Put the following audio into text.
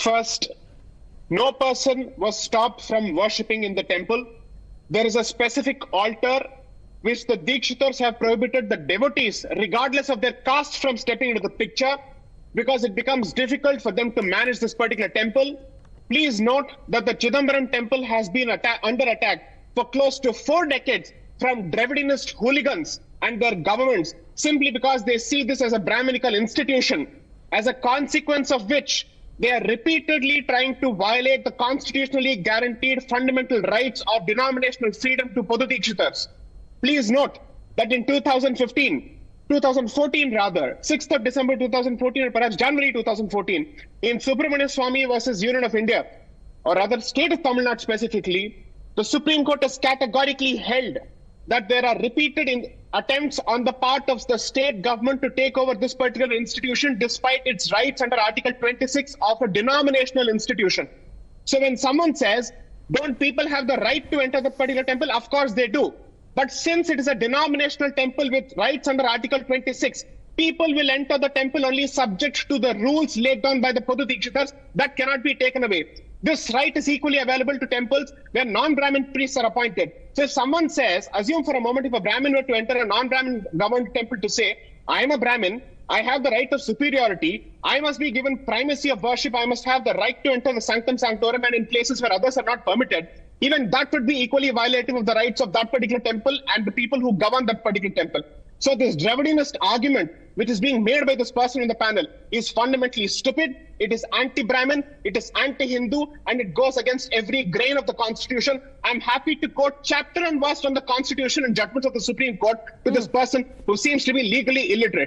First, no person was stopped from worshipping in the temple. There is a specific altar which the Dikshitars have prohibited the devotees, regardless of their caste, from stepping into the picture because it becomes difficult for them to manage this particular temple. Please note that the Chidambaram temple has been under attack for close to 4 decades from Dravidinist hooligans and their governments, simply because they see this as a Brahminical institution, as a consequence of which they are repeatedly trying to violate the constitutionally guaranteed fundamental rights of denominational freedom to Podu Dikshitars. Please note that in 2014 rather, 6th of December 2014 or perhaps January 2014, in Subramania Swamy versus Union of India, or rather state of Tamil Nadu specifically, the Supreme Court has categorically held that there are repeated attempts on the part of the state government to take over this particular institution despite its rights under Article 26 of a denominational institution. So when someone says, don't people have the right to enter the particular temple? Of course they do. But since it is a denominational temple with rights under Article 26, people will enter the temple only subject to the rules laid down by the Podu Dikshitars. That cannot be taken away. This right is equally available to temples where non-Brahmin priests are appointed. So if someone says, assume for a moment if a Brahmin were to enter a non-Brahmin governed temple to say, I am a Brahmin, I have the right of superiority, I must be given primacy of worship, I must have the right to enter the sanctum sanctorum and in places where others are not permitted, even that would be equally violative of the rights of that particular temple and the people who govern that particular temple. So this Dravidinist argument, which is being made by this person in the panel, is fundamentally stupid. It is anti-Brahmin, it is anti-Hindu, and it goes against every grain of the Constitution. I'm happy to quote chapter and verse from the Constitution and judgments of the Supreme Court to this person who seems to be legally illiterate.